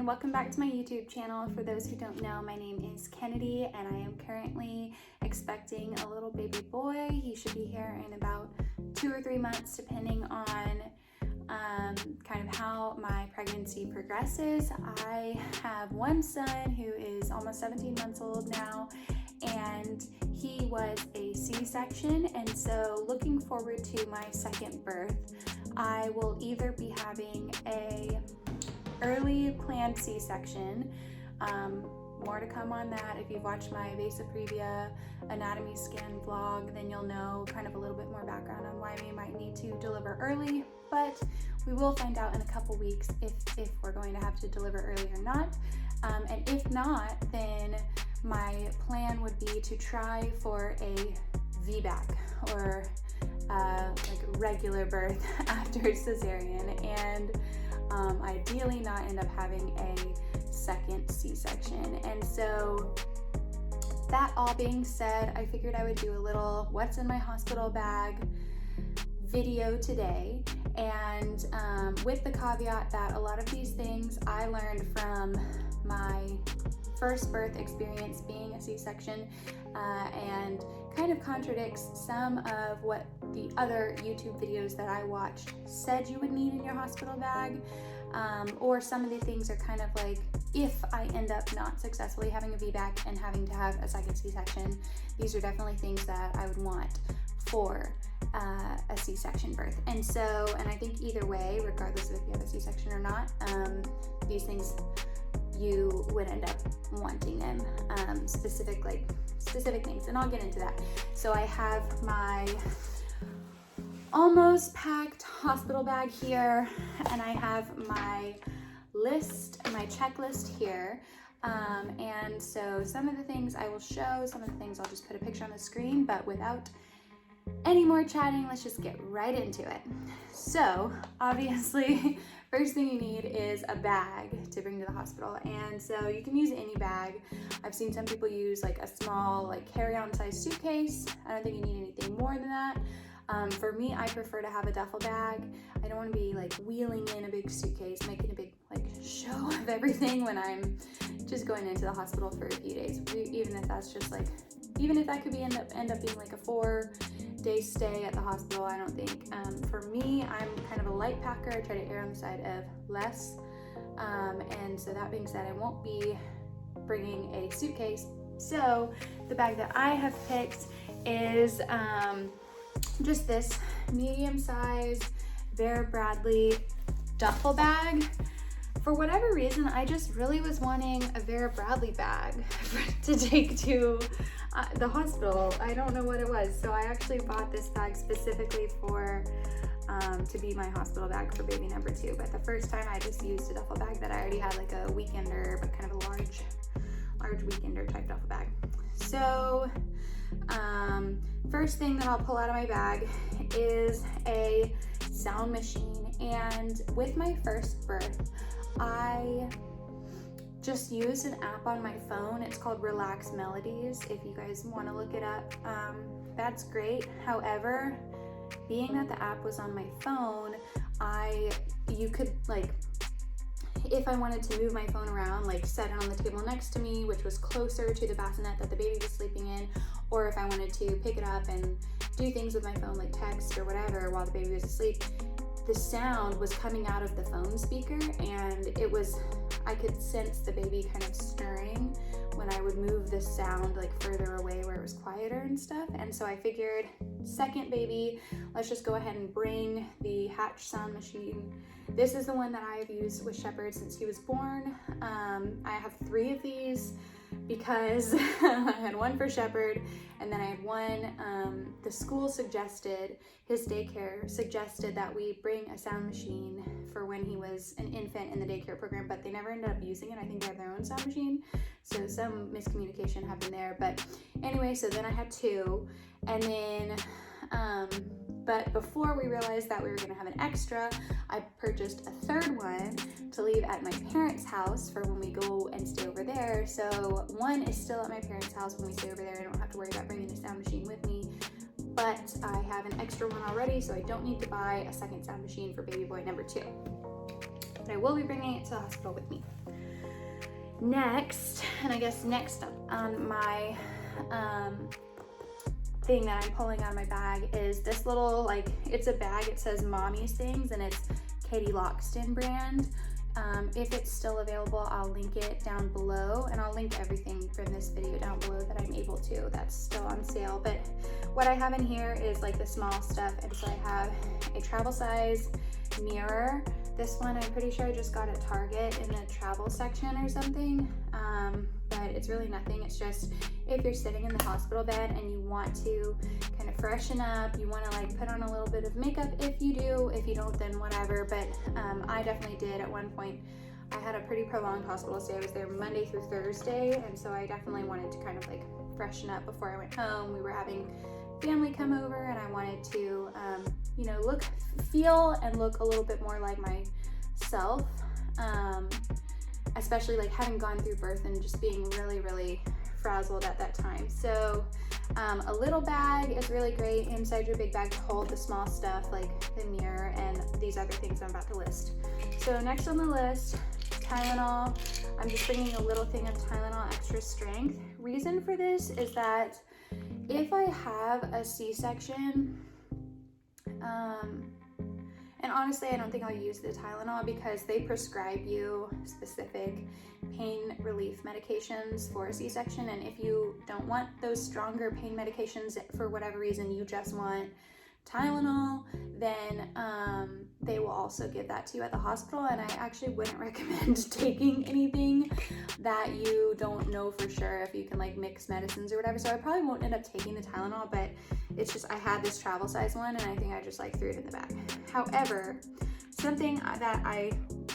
everyone, welcome back to my YouTube channel. For those who don't know, my name is Kennedy and I am currently expecting a little baby boy. He should be here in about 2 or 3 months depending on kind of how my pregnancy progresses. I have one son who is almost 17 months old now, and he was a C-section, and so looking forward to my second birth. I will either be having a early planned C-section, more to come on that. If you've watched my vasa previa anatomy scan vlog, then you'll know kind of a little bit more background on why we might need to deliver early, but we will find out in a couple weeks if we're going to have to deliver early or not. And if not, then my plan would be to try for a vbac, or like regular birth after cesarean, and ideally not end up having a second C-section. And so that all being said, I figured I would do a little what's in my hospital bag video today, and with the caveat that a lot of these things I learned from my first birth experience being a C-section, and kind of contradicts some of what the other YouTube videos that I watched said you would need in your hospital bag, or some of the things are kind of like, if I end up not successfully having a VBAC and having to have a second C-section, these are definitely things that I would want for a C-section birth. And so, and I think either way, regardless of if you have a C-section or not, these things you would end up wanting them, specific things, and I'll get into that. So I have my almost packed hospital bag here, and I have my checklist here, and so some of the things I will show, some of the things I'll just put a picture on the screen, but without any more chatting, let's just get right into it. So obviously, first thing you need is a bag to bring to the hospital, and so you can use any bag. I've seen some people use like a small, like carry-on size suitcase. I don't think you need anything more than that. For me, I prefer to have a duffel bag. I don't want to be like wheeling in a big suitcase, making a big like show of everything when I'm just going into the hospital for a few days. Even if that's just like, even if that could be end up being like a 4-day stay at the hospital, I don't think. For me, I'm kind of a light packer. I try to err on the side of less. And so that being said, I won't be bringing a suitcase. So the bag that I have picked is just this medium-sized Vera Bradley duffel bag. For whatever reason, I just really was wanting a Vera Bradley bag to take to the hospital. I don't know what it was. So I actually bought this bag specifically for to be my hospital bag for baby number 2. But the first time I just used a duffel bag that I already had, like a weekender, but kind of a large weekender type duffel bag. So first thing that I'll pull out of my bag is a sound machine. And with my first birth, I just used an app on my phone. It's called Relax Melodies. If you guys want to look it up, that's great. However, being that the app was on my phone, you could, like, if I wanted to move my phone around, like set it on the table next to me, which was closer to the bassinet that the baby was sleeping in, or if I wanted to pick it up and do things with my phone, like text or whatever, while the baby was asleep, the sound was coming out of the phone speaker, and I could sense the baby kind of stirring when I would move the sound like further away where it was quieter and stuff. And so I figured, second baby, let's just go ahead and bring the Hatch sound machine. This is the one that I have used with Shepherd since he was born. I have 3 of these because I had one for Shepherd, and then I had one, the school suggested, his daycare suggested that we bring a sound machine for when he was an infant in the daycare program, but they never ended up using it. I think they have their own sound machine, so some miscommunication happened there. But anyway, so then I had 2, and then but before we realized that we were gonna have an extra, I purchased a 3rd one to leave at my parents' house for when we go and stay over there. So one is still at my parents' house when we stay over there. I don't have to worry about bringing the sound machine with me, but I have an extra one already, so I don't need to buy a second sound machine for baby boy number 2. But I will be bringing it to the hospital with me. Next, and I guess next up on my thing that I'm pulling out of my bag is this little, like, it's a bag, it says Mommy's Things, and it's Katie Loxton brand. If it's still available, I'll link it down below, and I'll link everything from this video down below that I'm able to, that's still on sale. But what I have in here is like the small stuff, and so I have a travel size mirror. This one I'm pretty sure I just got at Target in the travel section or something, but it's really nothing. It's just if you're sitting in the hospital bed and you want to kind of freshen up, you want to like put on a little bit of makeup if you do, if you don't then whatever, but I definitely did at one point. I had a pretty prolonged hospital stay. I was there Monday through Thursday, and so I definitely wanted to kind of like freshen up before I went home. We were having family come over, and I wanted to you know, feel and look a little bit more like myself, especially like having gone through birth and just being really frazzled at that time. So a little bag is really great inside your big bag to hold the small stuff like the mirror and these other things I'm about to list. So next on the list, Tylenol. I'm just bringing a little thing of Tylenol extra strength. Reason for this is that if I have a C-section, and honestly, I don't think I'll use the Tylenol because they prescribe you specific pain relief medications for a C-section. And if you don't want those stronger pain medications for whatever reason, you just want Tylenol, then they will also give that to you at the hospital. And I actually wouldn't recommend taking anything that you don't know for sure if you can like mix medicines or whatever. So I probably won't end up taking the Tylenol, but it's just I had this travel size one, and I think I just like threw it in the bag. However,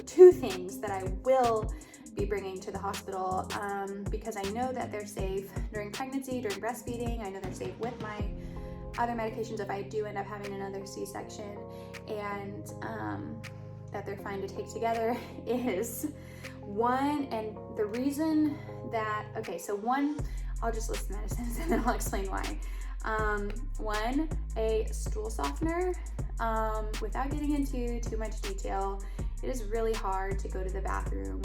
two things that I will be bringing to the hospital because I know that they're safe during pregnancy, during breastfeeding. I know they're safe with my other medications if I do end up having another C-section, and that they're fine to take together is one, and the reason that, okay, so one, I'll just list the medicines and then I'll explain why. One, a stool softener. Without getting into too much detail, it is really hard to go to the bathroom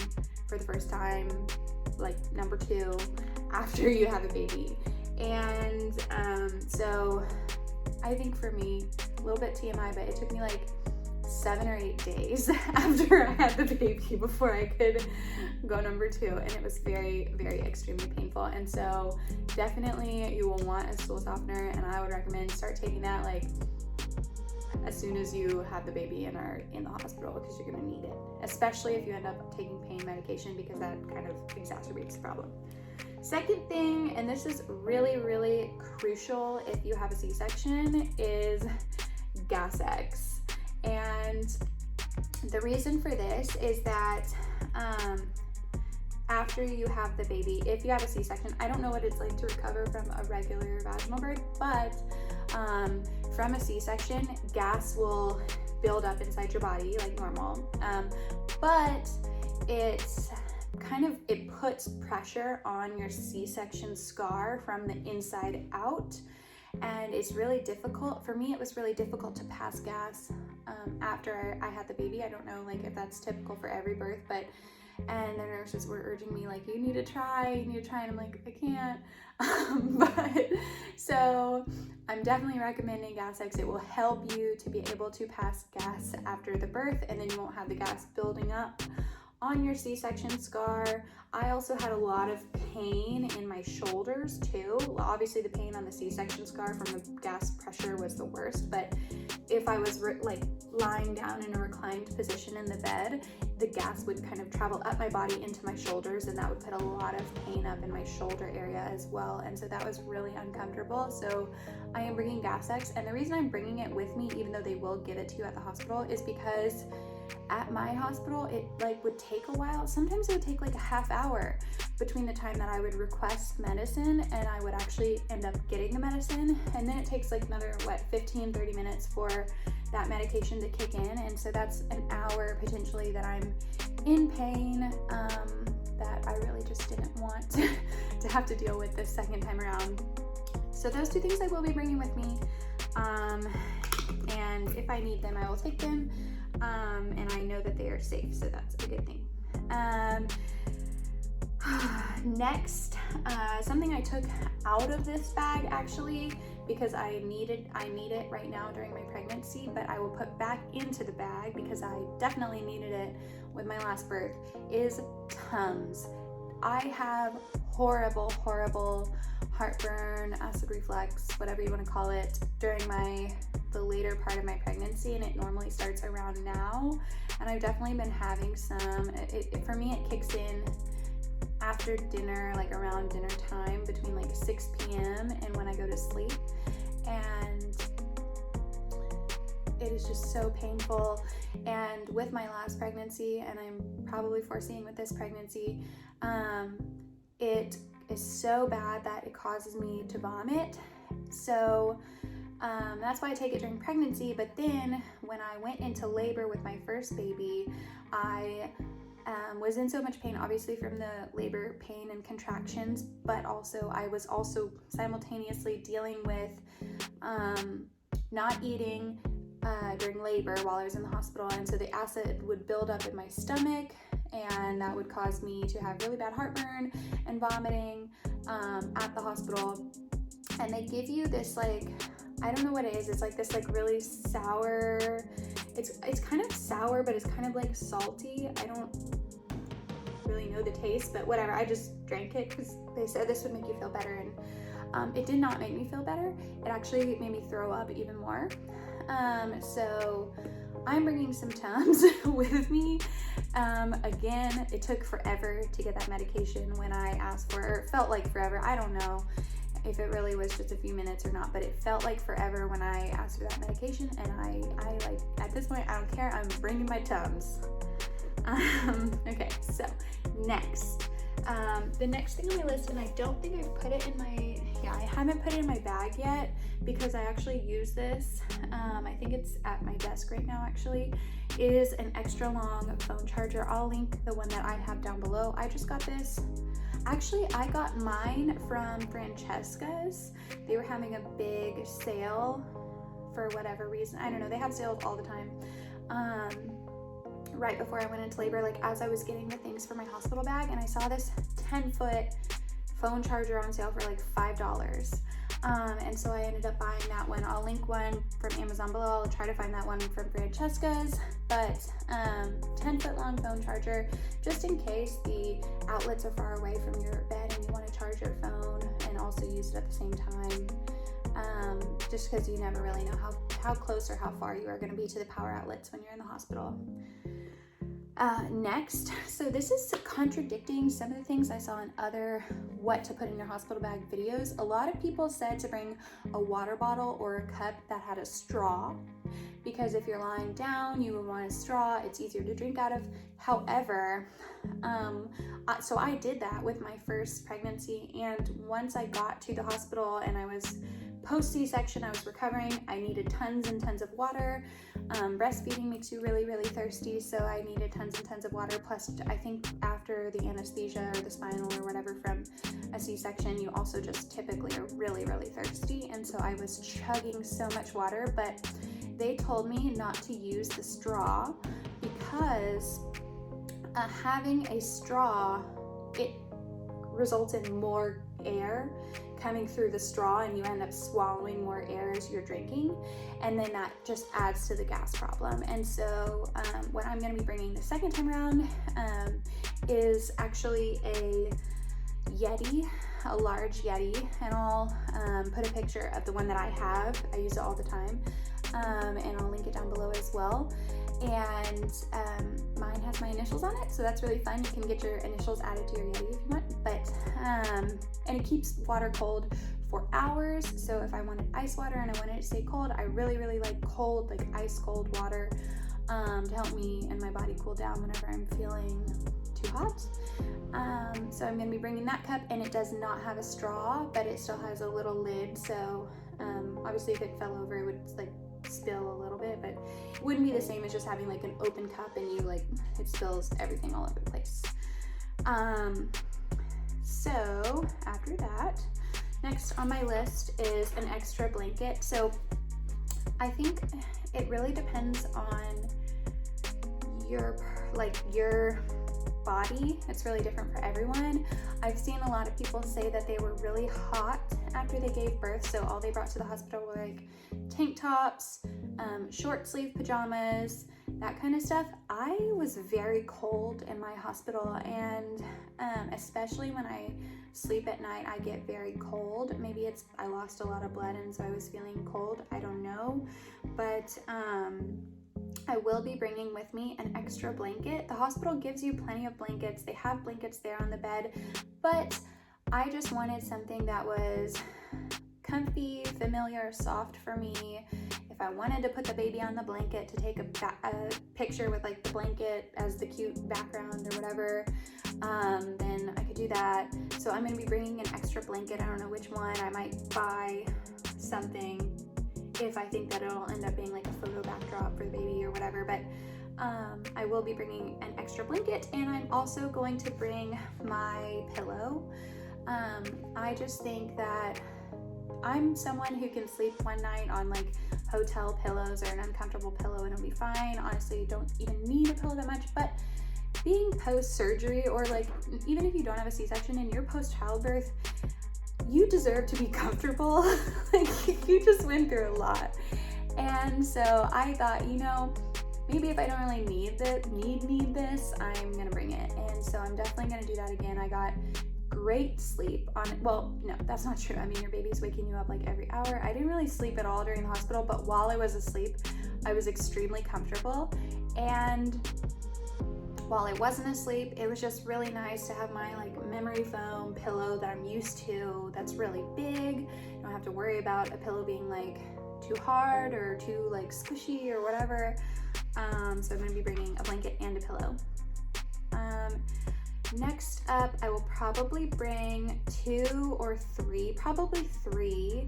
for the first time, like number 2, after you have a baby. And so I think for me, a little bit TMI, but it took me like 7 or 8 days after I had the baby before I could go number 2, and it was very extremely painful. And so definitely you will want a stool softener, and I would recommend start taking that like as soon as you have the baby and are in the hospital, because you're going to need it, especially if you end up taking pain medication, because that kind of exacerbates the problem. Second thing, and this is really crucial if you have a C-section, is Gas-X. And the reason for this is that after you have the baby, if you have a C-section, I don't know what it's like to recover from a regular vaginal birth, but from a C-section, gas will build up inside your body like normal, but it puts pressure on your C-section scar from the inside out, and it's really difficult. For me, it was really difficult to pass gas after I had the baby. I don't know like if that's typical for every birth, but and the nurses were urging me like, you need to try, and I'm like, I can't. But so I'm definitely recommending Gas-X. It will help you to be able to pass gas after the birth, and then you won't have the gas building up on your C-section scar. I also had a lot of pain in my shoulders too. Well, obviously the pain on the C-section scar from the gas pressure was the worst, but if I was like lying down in a reclined position in the bed, the gas would kind of travel up my body into my shoulders, and that would put a lot of pain up in my shoulder area as well. And so that was really uncomfortable. So I am bringing Gas-X, and the reason I'm bringing it with me, even though they will give it to you at the hospital, is because at my hospital, it like would take a while. Sometimes it would take like a half hour between the time that I would request medicine and I would actually end up getting the medicine. And then it takes like another, 15-30 minutes for that medication to kick in. And so that's an hour potentially that I'm in pain, that I really just didn't want to have to deal with this second time around. So those two things I will be bringing with me. And if I need them, I will take them. And I know that they are safe, so that's a good thing. Next, something I took out of this bag actually, because I need it right now during my pregnancy, but I will put back into the bag because I definitely needed it with my last birth, is Tums. I have horrible heartburn, acid reflux, whatever you want to call it, during the later part of my pregnancy, and it normally starts around now, and I've definitely been having some. For me, it kicks in after dinner, like around dinner time, between like 6 p.m. and when I go to sleep, and it is just so painful. And with my last pregnancy, and I'm probably foreseeing with this pregnancy, it is so bad that it causes me to vomit. So that's why I take it during pregnancy. But then when I went into labor with my first baby, I was in so much pain, obviously from the labor pain and contractions, but also I was also simultaneously dealing with not eating during labor while I was in the hospital, and so the acid would build up in my stomach, and that would cause me to have really bad heartburn and vomiting at the hospital. And they give you this, like, I don't know what it is, it's like this like really sour, it's kind of sour, but it's kind of like salty. I don't really know the taste, but whatever, I just drank it because they said this would make you feel better, and it did not make me feel better. It actually made me throw up even more. So I'm bringing some Tums with me. Again, it took forever to get that medication when I asked for it, or it felt like forever. I don't know if it really was just a few minutes or not, but it felt like forever when I asked for that medication, and I like, at this point, I don't care, I'm bringing my Tums. Okay, so next, the next thing on my list, and I don't think I've put it in my, I haven't put it in my bag yet because I actually use this, I think it's at my desk right now actually, is an extra long phone charger. I'll link the one that I have down below. I just got this. Actually, I got mine from Francesca's. They were having a big sale for whatever reason. I don't know, they have sales all the time. Right before I went into labor, like as I was getting the things for my hospital bag, and I saw this 10-foot phone charger on sale for like $5. And so I ended up buying that one. I'll link one from Amazon below. I'll try to find that one from Francesca's, but 10-foot long phone charger, just in case the outlets are far away from your bed and you want to charge your phone and also use it at the same time. Just because you never really know how close or how far you are going to be to the power outlets when you're in the hospital. Next, so this is contradicting some of the things I saw in other what to put in your hospital bag videos. A lot of people said to bring a water bottle or a cup that had a straw, because if you're lying down, you would want a straw. It's easier to drink out of. However, so I did that with my first pregnancy, and once I got to the hospital and I was post C-section, I was recovering, I needed tons and tons of water. Breastfeeding makes you really thirsty, so I needed tons and tons of water. Plus, I think after the anesthesia or the spinal or whatever from a C-section, you also just typically are really thirsty, and so I was chugging so much water. But they told me not to use the straw because having a straw, it results in more air coming through the straw, and you end up swallowing more air as you're drinking, and then that just adds to the gas problem. And so what I'm going to be bringing the second time around is actually a Yeti, a large Yeti, and I'll put a picture of the one that I have. I use it all the time, and I'll link it down below as well. And mine has my initials on it, so that's really fun. You can get your initials added to your Yeti if you want. But and it keeps water cold for hours. So if I wanted ice water and I wanted it to stay cold, I really like cold, like ice cold water to help me and my body cool down whenever I'm feeling too hot. So I'm going to be bringing that cup, and it does not have a straw, but it still has a little lid. So obviously if it fell over, it would like spill a little bit, but it wouldn't be the same as just having like an open cup and you like, it spills everything all over the place. So after that, next on my list is an extra blanket. So I think it really depends on your body. It's really different for everyone. I've seen a lot of people say that they were really hot after they gave birth, so all they brought to the hospital were like tank tops, short sleeve pajamas, that kind of stuff. I was very cold in my hospital, and especially when I sleep at night, I get very cold. Maybe it's I lost a lot of blood and so I was feeling cold, I don't know, but I will be bringing with me an extra blanket. The hospital gives you plenty of blankets. They have blankets there on the bed, but I just wanted something that was comfy, familiar, soft for me. If I wanted to put the baby on the blanket to take a picture with like the blanket as the cute background or whatever, then I could do that. So I'm going to be bringing an extra blanket. I don't know which one. I might buy something if I think that it'll end up being like a photo backdrop for the baby or whatever, but I will be bringing an extra blanket, and I'm also going to bring my pillow. I just think that I'm someone who can sleep one night on like hotel pillows or an uncomfortable pillow and it'll be fine. Honestly, you don't even need a pillow that much, but being post-surgery, or like even if you don't have a C-section and you're post-childbirth, you deserve to be comfortable. Like, you just went through a lot. And so I thought, you know, maybe if I don't really need this, I'm gonna bring it. And so I'm definitely gonna do that again. I got great sleep on it. Well, no, that's not true. I mean, your baby's waking you up like every hour. I didn't really sleep at all during the hospital, but while I was asleep, I was extremely comfortable. And while I wasn't asleep, it was just really nice to have my like memory foam pillow that I'm used to, that's really big. I don't have to worry about a pillow being like too hard or too like squishy or whatever. So I'm gonna be bringing a blanket and a pillow. Next up, I will probably bring probably three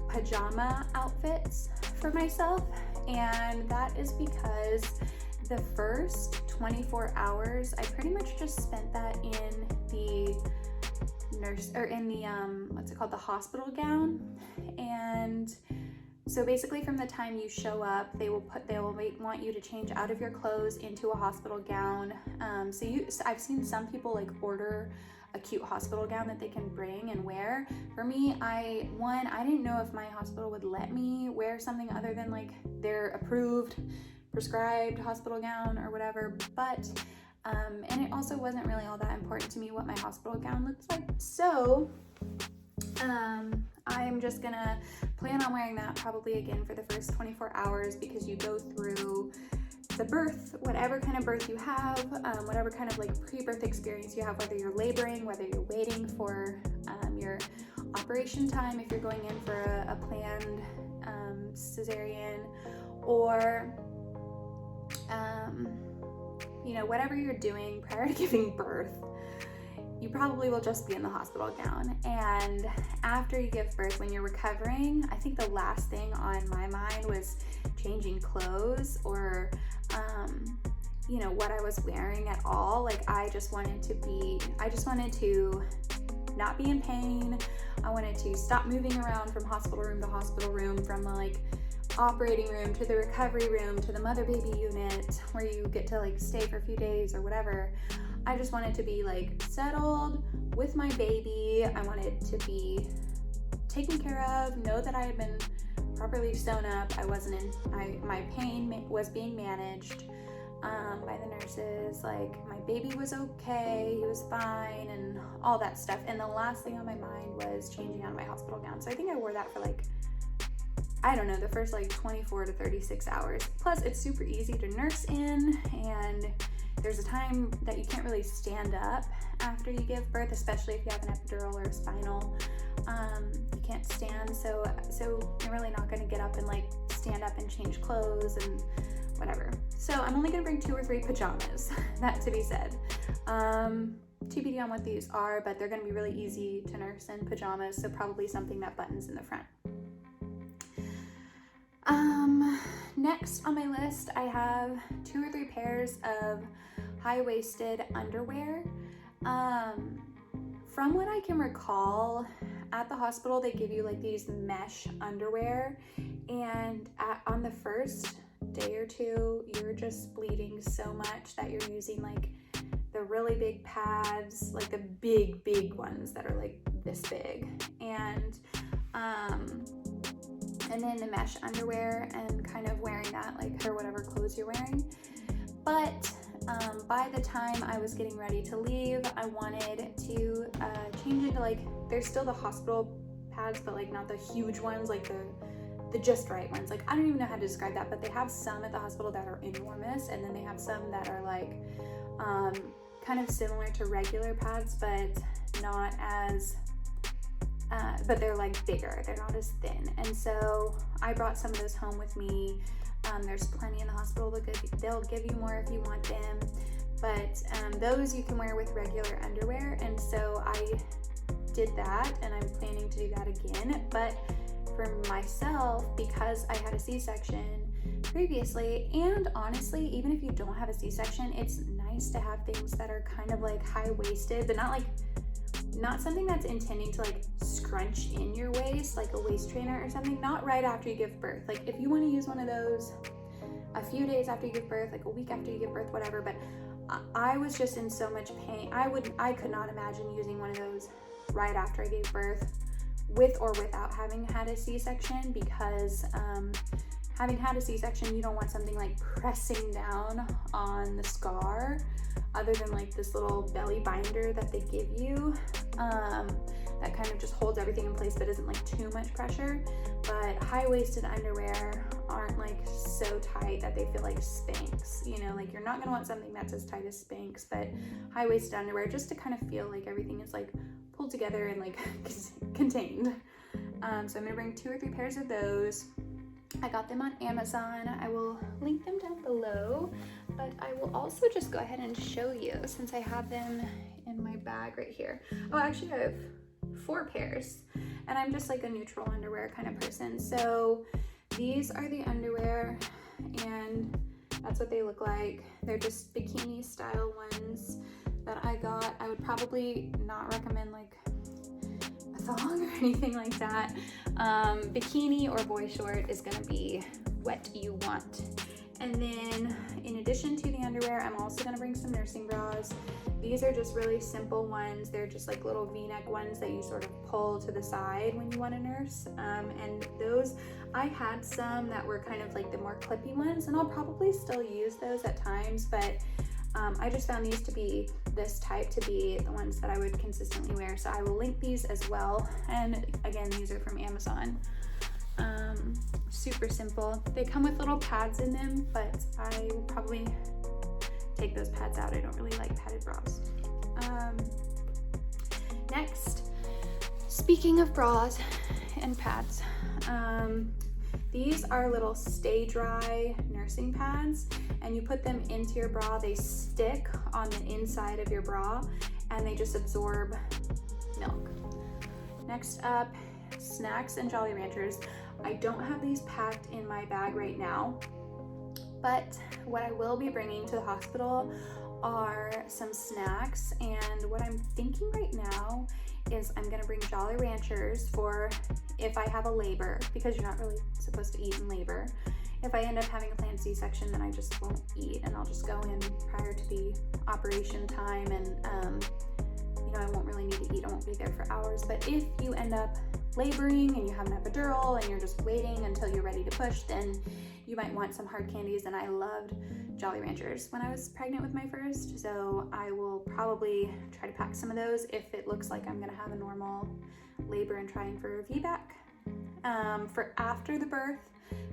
pajama outfits for myself. And that is because the first 24 hours, I pretty much just spent that in the the hospital gown. And so basically from the time you show up, they will want you to change out of your clothes into a hospital gown. I've seen some people like order a cute hospital gown that they can bring and wear. For me, I didn't know if my hospital would let me wear something other than like their approved prescribed hospital gown or whatever, but and it also wasn't really all that important to me what my hospital gown looks like, so I'm just gonna plan on wearing that probably again for the first 24 hours, because you go through the birth, whatever kind of birth you have, whatever kind of like pre-birth experience you have, whether you're laboring, whether you're waiting for your operation time, if you're going in for a planned cesarean, or you know, whatever you're doing prior to giving birth, you probably will just be in the hospital gown. And after you give birth, when you're recovering, I think the last thing on my mind was changing clothes or you know, what I was wearing at all. Like, I just wanted to not be in pain. I wanted to stop moving around from hospital room to hospital room, from like operating room to the recovery room to the mother baby unit where you get to like stay for a few days or whatever. I just wanted to be like settled with my baby. I wanted to be taken care of, know that I had been properly sewn up. My pain was being managed by the nurses. Like, my baby was okay, he was fine, and all that stuff. And the last thing on my mind was changing out of my hospital gown. So I think I wore that for like, I don't know, the first like 24 to 36 hours. Plus, it's super easy to nurse in, and there's a time that you can't really stand up after you give birth, especially if you have an epidural or a spinal. You can't stand, so you're really not going to get up and like stand up and change clothes and whatever. So I'm only going to bring 2 or 3 pajamas, that to be said. TBD on what these are, but they're going to be really easy to nurse in pajamas, so probably something that buttons in the front. Next on my list, I have 2 or 3 pairs of high-waisted underwear. From what I can recall, at the hospital they give you like these mesh underwear, and on the first day or two, you're just bleeding so much that you're using like the really big pads, like the big ones that are like this big, and then the mesh underwear and kind of wearing that like or whatever clothes you're wearing. But by the time I was getting ready to leave, I wanted to change into like, there's still the hospital pads, but like not the huge ones, like the just right ones. Like I don't even know how to describe that, but they have some at the hospital that are enormous, and then they have some that are like kind of similar to regular pads, but not as but they're like bigger, they're not as thin. And so I brought some of those home with me. There's plenty in the hospital. They'll give you more if you want them, but those you can wear with regular underwear. And so I did that, and I'm planning to do that again. But for myself, because I had a C-section previously, and honestly, even if you don't have a C-section, it's nice to have things that are kind of like high-waisted, but not something that's intending to like scrunch in your waist, like a waist trainer or something. Not right after you give birth. Like if you want to use one of those a few days after you give birth, like a week after you give birth, whatever. But I was just in so much pain. I could not imagine using one of those right after I gave birth, with or without having had a C-section, because having had a C-section, you don't want something like pressing down on the scar, other than like this little belly binder that they give you that kind of just holds everything in place but isn't like too much pressure. But high-waisted underwear aren't like so tight that they feel like Spanx, you know, like you're not gonna want something that's as tight as Spanx, but high-waisted underwear just to kind of feel like everything is like pulled together and like contained. So I'm gonna bring 2 or 3 pairs of those. I got them on Amazon. I will link them down below, but I will also just go ahead and show you, since I have them in my bag right here. Oh, actually I have 4 pairs, and I'm just like a neutral underwear kind of person. So these are the underwear, and that's what they look like. They're just bikini style ones that I got. I would probably not recommend like a thong or anything like that. Bikini or boy short is gonna be what you want. And then in addition to the underwear, I'm also gonna bring some nursing bras. These are just really simple ones. They're just like little V-neck ones that you sort of pull to the side when you want to nurse. And those, I had some that were kind of like the more clippy ones, and I'll probably still use those at times, but I just found these to be this type to be the ones that I would consistently wear. So I will link these as well. And again, these are from Amazon. Super simple. They come with little pads in them, but I will probably take those pads out. I don't really like padded bras. Next, speaking of bras and pads, these are little stay dry nursing pads, and you put them into your bra. They stick on the inside of your bra and they just absorb milk. Next up, snacks and Jolly Ranchers. I don't have these packed in my bag right now, but what I will be bringing to the hospital are some snacks. And what I'm thinking right now is I'm gonna bring Jolly Ranchers for if I have a labor, because you're not really supposed to eat in labor. If I end up having a planned C-section, then I just won't eat, and I'll just go in prior to the operation time, and you know, I won't really need to eat. I won't be there for hours. But if you end up laboring and you have an epidural and you're just waiting until you're ready to push, then you might want some hard candies. And I loved Jolly Ranchers when I was pregnant with my first, so I will probably try to pack some of those if it looks like I'm gonna have a normal labor and trying for a VBAC. For after the birth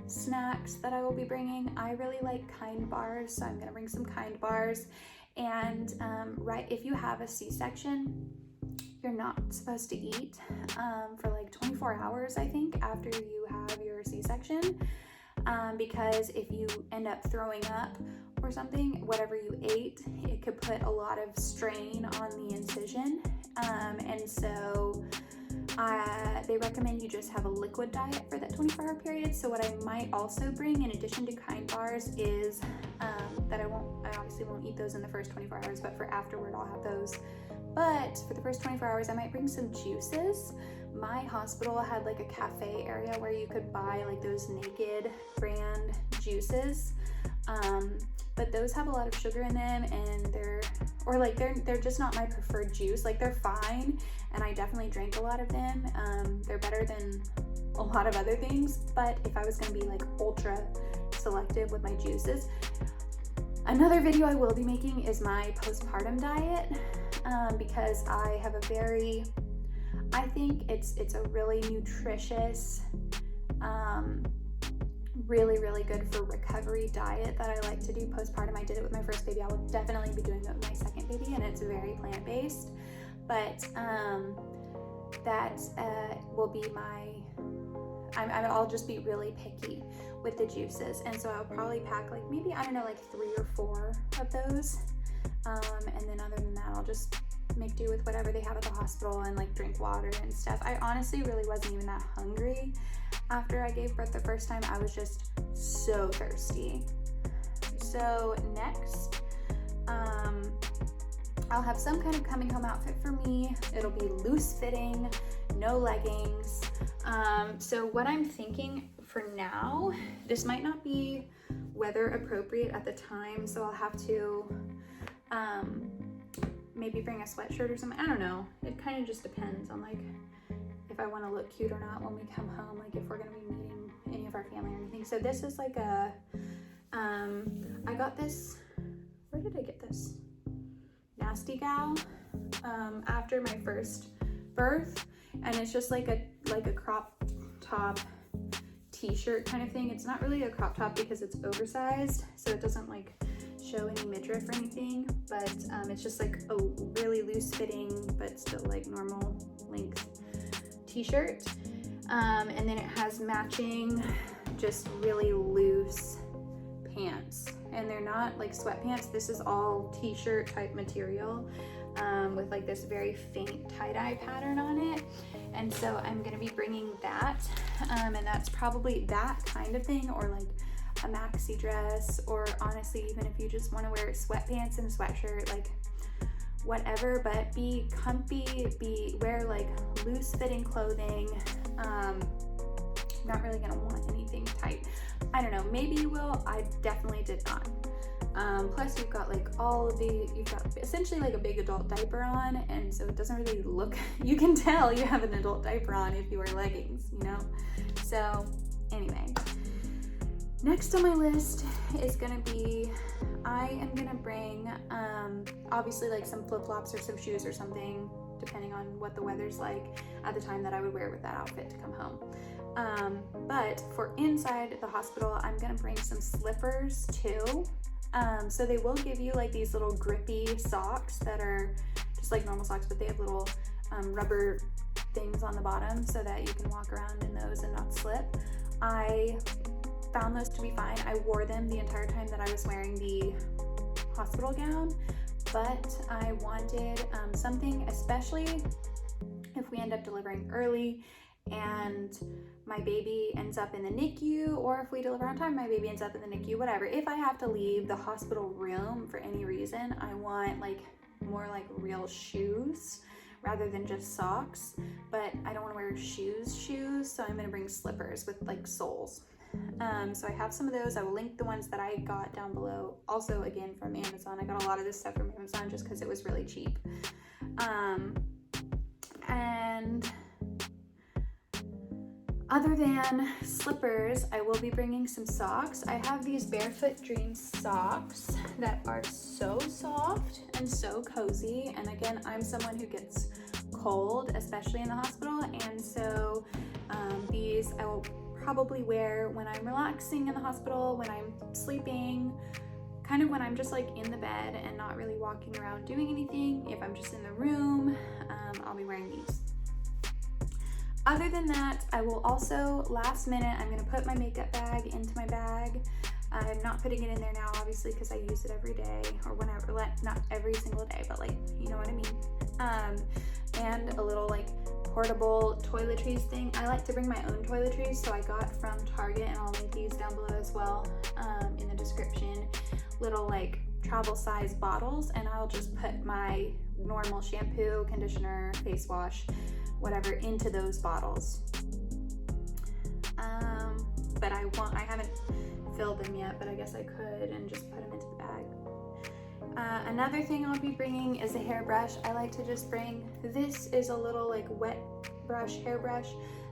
snacks that I will be bringing, I really like Kind bars, so I'm gonna bring some Kind bars. And if you have a C-section, you're not supposed to eat for like 24 hours, I think, after you have your C-section, because if you end up throwing up or something, whatever you ate, it could put a lot of strain on the incision. And so they recommend you just have a liquid diet for that 24-hour period. So what I might also bring in addition to Kind bars is that I obviously won't eat those in the first 24 hours, but for afterward I'll have those. But for the first 24 hours, I might bring some juices. my hospital had like a cafe area where you could buy like those Naked brand juices, but those have a lot of sugar in them, and they're just not my preferred juice. Like, they're fine, and I definitely drank a lot of them. They're better than a lot of other things, but if I was gonna be like ultra selective with my juices, another video I will be making is my postpartum diet, because I have I think it's a really nutritious, really good for recovery diet that I like to do postpartum. I did it with my first baby. I will definitely be doing it with my second baby, and it's very plant-based, but that will be I'll just be really picky with the juices, and so I'll probably pack like maybe, I don't know, like 3 or 4 of those, and then other than that, I'll just make do with whatever they have at the hospital and like drink water and stuff. I honestly really wasn't even that hungry after I gave birth the first time. I was just so thirsty. So next, I'll have some kind of coming home outfit for me. It'll be loose fitting, no leggings. So what I'm thinking for now, this might not be weather appropriate at the time, so I'll have to maybe bring a sweatshirt or something. I don't know. It kind of just depends on like if I want to look cute or not when we come home, like if we're going to be meeting any of our family or anything. So this is like a, I got this, where did I get this? Nasty Gal, after my first birth, and it's just like a crop top t-shirt kind of thing. It's not really a crop top because it's oversized, so it doesn't like show any midriff or anything, but it's just like a really loose fitting but still like normal length t-shirt, and then it has matching just really loose pants, and they're not like sweatpants. This is all t-shirt type material, with like this very faint tie-dye pattern on it, and so I'm gonna be bringing that, and that's probably that kind of thing, or like a maxi dress, or honestly even if you just want to wear sweatpants and a sweatshirt, like whatever, but be comfy, wear like loose fitting clothing. Not really gonna want anything tight. I don't know, maybe you will. I definitely did not. Plus you've got like you've got essentially like a big adult diaper on, and so it doesn't really look, you can tell you have an adult diaper on if you wear leggings, you know? So anyway, next on my list is gonna be, I am gonna bring obviously like some flip-flops or some shoes or something, depending on what the weather's like at the time that I would wear with that outfit to come home. But for inside the hospital, I'm gonna bring some slippers too. So they will give you like these little grippy socks that are just like normal socks, but they have little rubber things on the bottom so that you can walk around in those and not slip. I found those to be fine. I wore them the entire time that I was wearing the hospital gown, but I wanted something, especially if we end up delivering early and my baby ends up in the NICU, or if we deliver on time, my baby ends up in the NICU, whatever. If I have to leave the hospital room for any reason, I want like more like real shoes rather than just socks, but I don't want to wear shoes, so I'm going to bring slippers with like soles. So I have some of those. I will link the ones that I got down below. Also, again, from Amazon. I got a lot of this stuff from Amazon just because it was really cheap. And other than slippers, I will be bringing some socks. I have these Barefoot Dreams socks that are so soft and so cozy. And again, I'm someone who gets cold, especially in the hospital. And so these I will probably wear when I'm relaxing in the hospital, when I'm sleeping, kind of when I'm just like in the bed and not really walking around doing anything. If I'm just in the room, I'll be wearing these. Other than that, I will also, last minute, I'm gonna put my makeup bag into my bag. I'm not putting it in there now, obviously, because I use it every day, or whenever, not every single day, but like, you know what I mean? And a little like portable toiletries thing. I like to bring my own toiletries, so I got from Target, and I'll link these down below as well, in the description. Little like travel size bottles, and I'll just put my normal shampoo, conditioner, face wash, whatever into those bottles. But I haven't filled them yet, but I guess I could and just put them into the bag. Another thing I'll be bringing is a hairbrush. I like to just bring, this is a little like wet brush, hairbrush.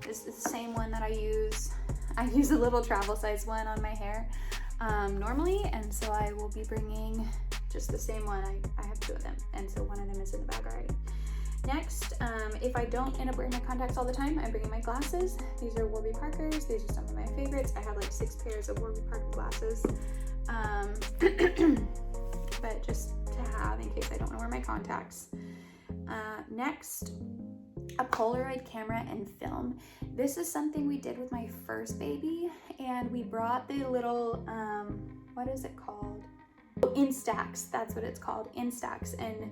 This is the same one that I use. I use a little travel size one on my hair normally, and so I will be bringing just the same one. I have two of them, and so one of them is in the bag already. Next, if I don't end up wearing my contacts all the time, I'm bringing my glasses. These are Warby Parkers. These are some of my favorites. I have like 6 pairs of Warby Parker glasses, but just to have in case I don't want to wear my contacts. Next, a Polaroid camera and film. This is something we did with my first baby, and we brought the little, what is it called? Instax, that's what it's called, Instax. And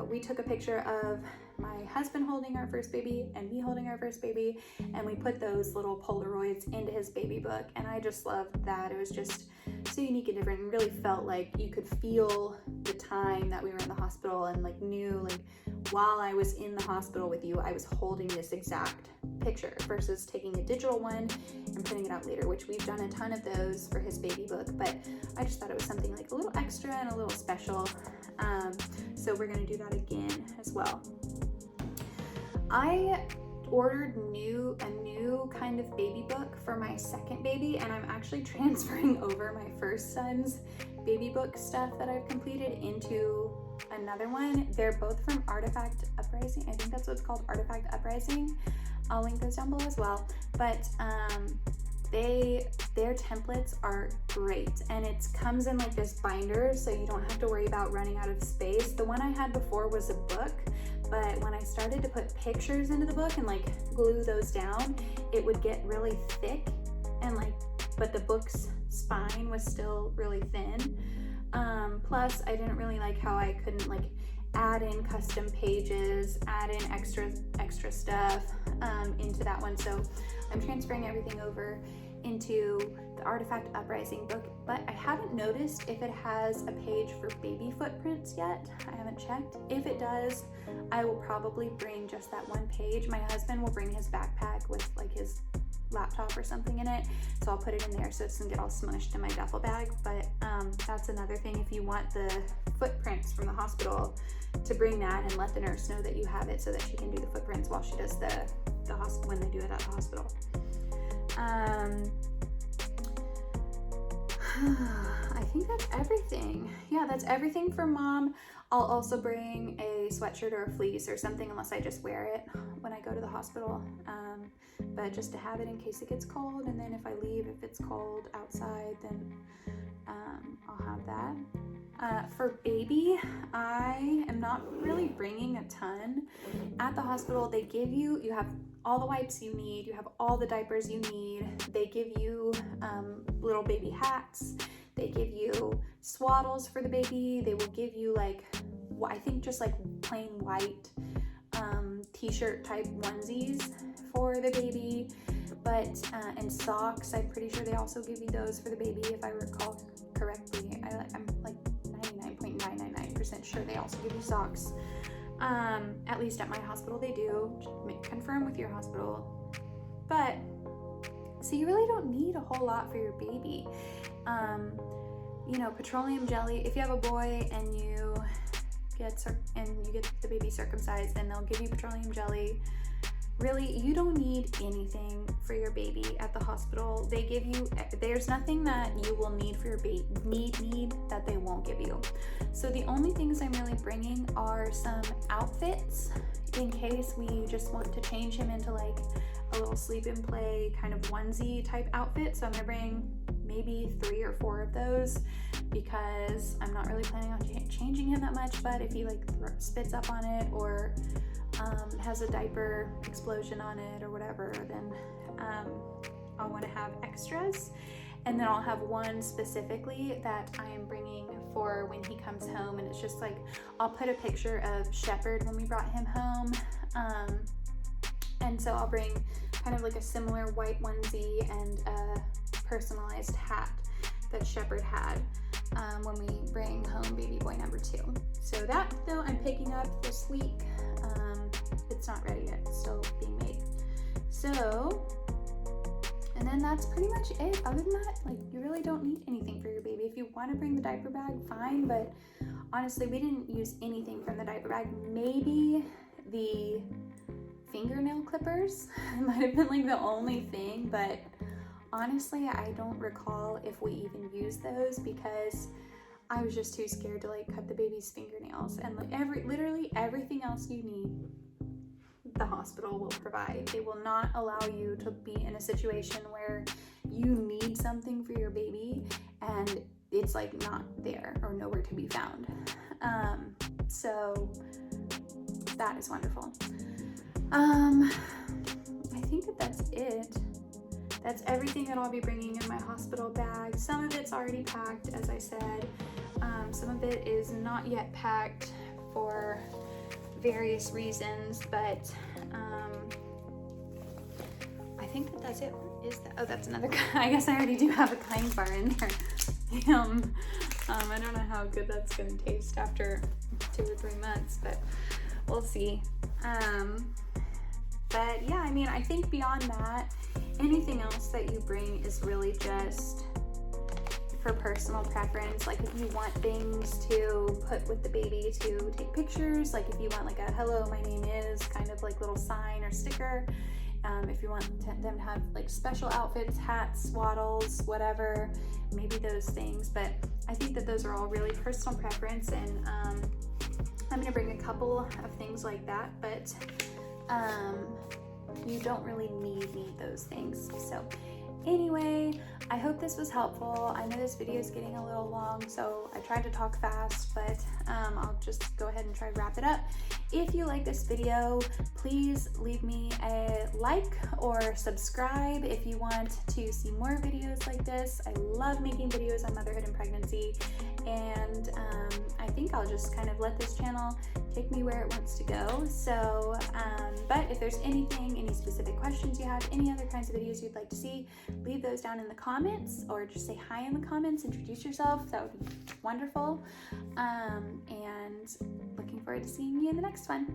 we took a picture of my husband holding our first baby and me holding our first baby, and we put those little Polaroids into his baby book, and I just loved that. It was just so unique and different, and really felt like you could feel the time that we were in the hospital, and like knew like while I was in the hospital with you, I was holding this exact picture versus taking a digital one and putting it out later, which we've done a ton of those for his baby book, but I just thought it was something like a little extra and a little special. So we're gonna do that again as well. I ordered a new kind of baby book for my second baby, and I'm actually transferring over my first son's baby book stuff that I've completed into another one. They're both from Artifact Uprising. I think that's what it's called, Artifact Uprising. I'll link those down below as well. But their templates are great, and it comes in like this binder, so you don't have to worry about running out of space. The one I had before was a book, but when I started to put pictures into the book and like glue those down, it would get really thick, and like, but the book's spine was still really thin. Plus I didn't really like how I couldn't like add in custom pages, add in extra stuff into that one. So I'm transferring everything over into the Artifact Uprising book, but I haven't noticed if it has a page for baby footprints yet. I haven't checked. If it does, I will probably bring just that one page. My husband will bring his backpack with like his laptop or something in it, so I'll put it in there so it doesn't get all smushed in my duffel bag. But that's another thing, if you want the footprints from the hospital, to bring that and let the nurse know that you have it so that she can do the footprints while she does the hospital, when they do it at the hospital. I think that's everything. Yeah, that's everything for mom. I'll also bring a sweatshirt or a fleece or something, unless I just wear it when I go to the hospital, but just to have it in case it gets cold. And then if I leave, if it's cold outside, then I'll have that. For baby, I am not really bringing a ton. At the hospital, they give you have all the wipes you need, you have all the diapers you need. They give you little baby hats. They give you swaddles for the baby. They will give you like, I think just like plain white t-shirt type onesies for the baby, but and socks. I'm pretty sure they also give you those for the baby, if I recall correctly. I'm like 99.999% sure they also give you socks. At least at my hospital they do. Confirm with your hospital. But so you really don't need a whole lot for your baby. You know, petroleum jelly. If you have a boy and you get the baby circumcised, then they'll give you petroleum jelly. Really, you don't need anything for your baby at the hospital. They give you, there's nothing that you will need for your baby, need that they won't give you. So the only things I'm really bringing are some outfits in case we just want to change him into like a little sleep and play kind of onesie type outfit. So I'm gonna bring maybe 3 or 4 of those, because I'm not really planning on changing him that much, but if he like spits up on it or has a diaper explosion on it or whatever, then I'll want to have extras. And then I'll have one specifically that I am bringing for when he comes home, and it's just like, I'll put a picture of Shepherd when we brought him home, and so I'll bring kind of like a similar white onesie and a personalized hat that Shepherd had when we bring home baby boy number 2. So that though I'm picking up this week. it's not ready yet, it's still being made. So, and then that's pretty much it. Other than that, like, you really don't need anything for your baby. If you want to bring the diaper bag, fine, but honestly, we didn't use anything from the diaper bag. Maybe the fingernail clippers might have been like the only thing, but honestly, I don't recall if we even used those because I was just too scared to like cut the baby's fingernails. And like literally everything else you need, the hospital will provide. They will not allow you to be in a situation where you need something for your baby and it's like not there or nowhere to be found. So that is wonderful. I think that's it. That's everything that I'll be bringing in my hospital bag. Some of it's already packed, as I said. Some of it is not yet packed for various reasons, but I think that's it. Oh, that's another guy. I guess I already do have a kind bar in there. Damn. I don't know how good that's gonna taste after 2 or 3 months, but we'll see. But yeah, I mean, I think beyond that, anything else that you bring is really just for personal preference. Like if you want things to put with the baby to take pictures, like if you want like a hello, my name is kind of like little sign or sticker. If you want them to have like special outfits, hats, swaddles, whatever, maybe those things. But I think that those are all really personal preference, and I'm gonna bring a couple of things like that, but you don't really need those things. So anyway, I hope this was helpful. I know this video is getting a little long, so I tried to talk fast, but I'll just go ahead and try to wrap it up. If you like this video, please leave me a like or subscribe if you want to see more videos like this. I love making videos on motherhood and pregnancy, and I think I'll just kind of let this channel take me where it wants to go. So, but if there's any specific questions you have, any other kinds of videos you'd like to see, leave those down in the comments, or just say hi in the comments, introduce yourself. That would be wonderful. And looking forward to seeing you in the next one.